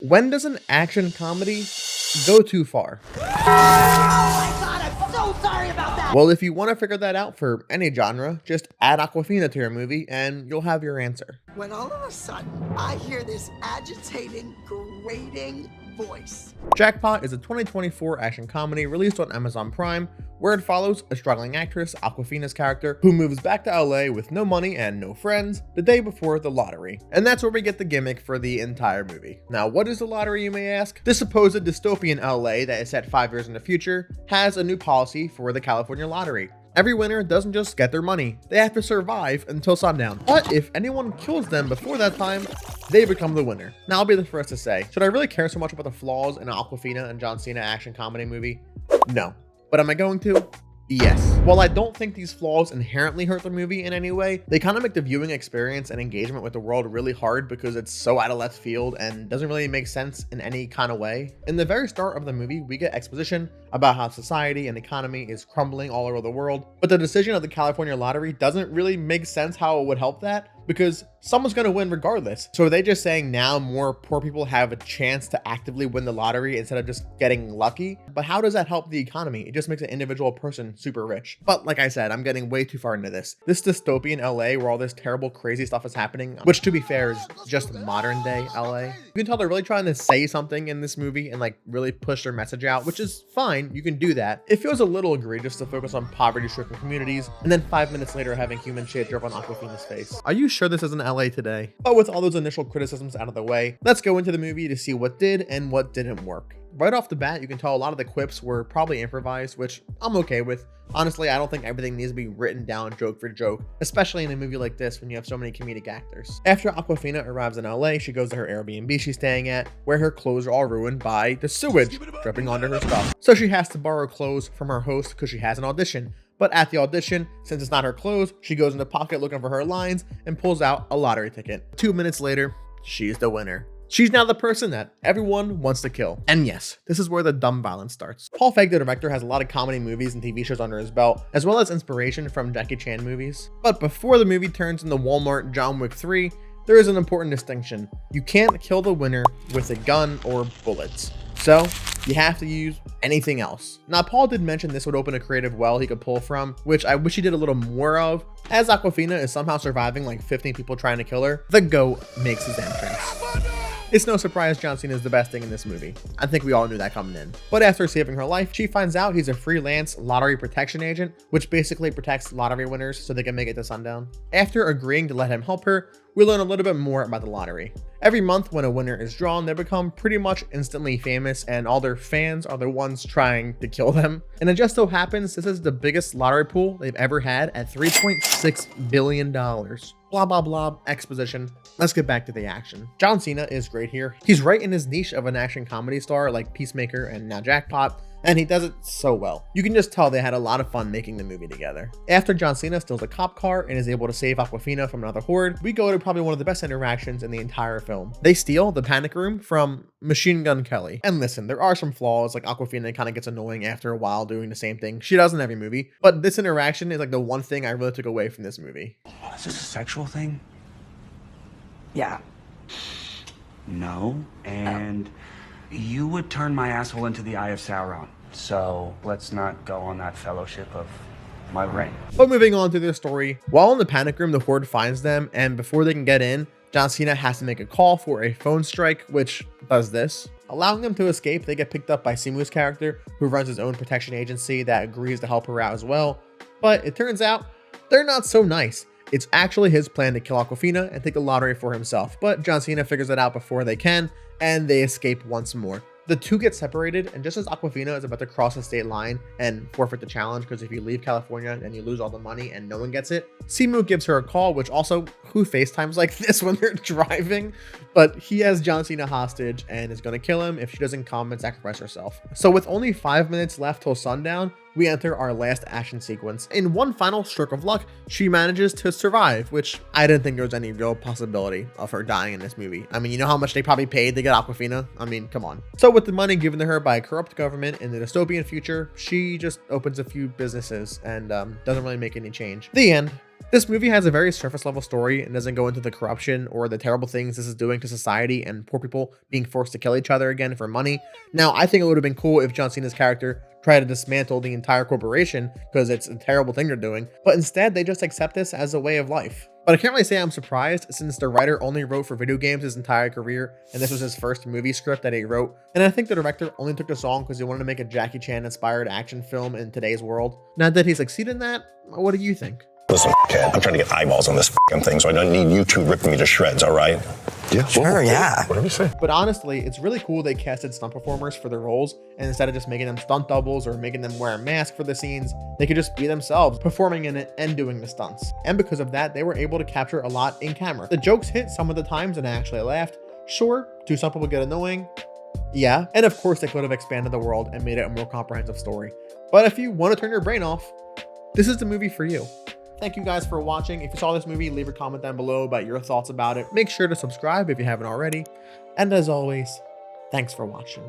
When does an action comedy go too far? Oh my god, I'm so sorry about that! Well, if you want to figure that out for any genre, just add Aquafina to your movie and you'll have your answer. When all of a sudden, I hear this agitating, grating voice. Jackpot is a 2024 action comedy released on Amazon Prime, where it follows a struggling actress, Aquafina's character, who moves back to LA with no money and no friends the day before the lottery. And that's where we get the gimmick for the entire movie. Now, what is the lottery, you may ask? This supposed dystopian LA that is set 5 years in the future has a new policy for the California lottery. Every winner doesn't just get their money, they have to survive until sundown. But if anyone kills them before that time, they become the winner. Now, I'll be the first to say, should I really care so much about the flaws in an Aquafina and John Cena action comedy movie? No. But am I going to? Yes. While I don't think these flaws inherently hurt the movie in any way, they kind of make the viewing experience and engagement with the world really hard because it's so out of left field and doesn't really make sense in any kind of way. In the very start of the movie, we get exposition about how society and economy is crumbling all over the world, but the decision of the California lottery doesn't really make sense how it would help that, because someone's going to win regardless. So are they just saying now more poor people have a chance to actively win the lottery instead of just getting lucky? But how does that help the economy? It just makes an individual person super rich. But like I said, I'm getting way too far into this. This dystopian LA where all this terrible, crazy stuff is happening, which to be fair is just modern day LA. You can tell they're really trying to say something in this movie and like really push their message out, which is fine. You can do that. It feels a little egregious to focus on poverty-stricken communities and then 5 minutes later having human shit drip on Aquafina's face. Are you sure this isn't LA today? But with all those initial criticisms out of the way, let's go into the movie to see what did and what didn't work. Right off the bat, you can tell a lot of the quips were probably improvised, which I'm okay with. Honestly, I don't think everything needs to be written down joke for joke, especially in a movie like this when you have so many comedic actors. After Aquafina arrives in LA, she goes to her Airbnb she's staying at, where her clothes are all ruined by the sewage dripping onto her stuff. So she has to borrow clothes from her host because she has an audition. But at the audition, since it's not her clothes, she goes in the pocket looking for her lines and pulls out a lottery ticket. 2 minutes later, she's the winner. She's now the person that everyone wants to kill. And yes, this is where the dumb violence starts. Paul Feig, the director, has a lot of comedy movies and TV shows under his belt, as well as inspiration from Jackie Chan movies. But before the movie turns into Walmart John Wick 3, there is an important distinction. You can't kill the winner with a gun or bullets. So you have to use anything else. Now, Paul did mention this would open a creative well he could pull from, which I wish he did a little more of. As Aquafina is somehow surviving like 15 people trying to kill her, the goat makes his entrance. It's no surprise John Cena is the best thing in this movie. I think we all knew that coming in. But after saving her life, she finds out he's a freelance lottery protection agent, which basically protects lottery winners so they can make it to sundown. After agreeing to let him help her, we learn a little bit more about the lottery. Every month when a winner is drawn, they become pretty much instantly famous and all their fans are the ones trying to kill them. And it just so happens this is the biggest lottery pool they've ever had at $3.6 billion. Blah, blah, blah, exposition. Let's get back to the action. John Cena is great here. He's right in his niche of an action comedy star like Peacemaker and now Jackpot, and he does it so well. You can just tell they had a lot of fun making the movie together. After John Cena steals a cop car and is able to save Aquafina from another horde, we go to probably one of the best interactions in the entire film. They steal the panic room from Machine Gun Kelly. And listen, there are some flaws, like Aquafina kind of gets annoying after a while doing the same thing. She does in every movie, but this interaction is like the one thing I really took away from this movie. Is this a sexual thing? Yeah. No, and you would turn my asshole into the Eye of Sauron. So let's not go on that fellowship of my ring. But moving on to their story, while in the panic room, the horde finds them, and before they can get in, John Cena has to make a call for a phone strike, which does this. Allowing them to escape, they get picked up by Simu's character, who runs his own protection agency that agrees to help her out as well. But it turns out, they're not so nice. It's actually his plan to kill Aquafina and take the lottery for himself, but John Cena figures it out before they can, and they escape once more. The two get separated, and just as Aquafina is about to cross the state line and forfeit the challenge, because if you leave California then you lose all the money and no one gets it, Simu gives her a call, which also, who FaceTimes like this when they're driving? But he has John Cena hostage and is going to kill him if she doesn't come and sacrifice herself. So with only 5 minutes left till sundown, we enter our last action sequence. In one final stroke of luck, she manages to survive, which I didn't think there was any real possibility of her dying in this movie. I mean, you know how much they probably paid to get Aquafina? I mean, come on. So with the money given to her by a corrupt government in the dystopian future, she just opens a few businesses and doesn't really make any change. The end. This movie has a very surface level story and doesn't go into the corruption or the terrible things this is doing to society and poor people being forced to kill each other again for money. Now, I think it would have been cool if John Cena's character tried to dismantle the entire corporation because it's a terrible thing they're doing, but instead they just accept this as a way of life. But I can't really say I'm surprised since the writer only wrote for video games his entire career and this was his first movie script that he wrote. And I think the director only took the song because he wanted to make a Jackie Chan inspired action film in today's world. Now, did he succeed in that? What do you think? Listen, kid, I'm trying to get eyeballs on this thing, so I don't need you two ripping me to shreds, all right? Yeah, sure, yeah. Whatever you say. But honestly, it's really cool they casted stunt performers for their roles, and instead of just making them stunt doubles or making them wear a mask for the scenes, they could just be themselves, performing in it and doing the stunts. And because of that, they were able to capture a lot in camera. The jokes hit some of the times and I actually laughed. Sure, do some people get annoying? Yeah. And of course they could have expanded the world and made it a more comprehensive story. But if you want to turn your brain off, this is the movie for you. Thank you guys for watching. If you saw this movie, leave a comment down below about your thoughts about it. Make sure to subscribe if you haven't already. And as always, thanks for watching.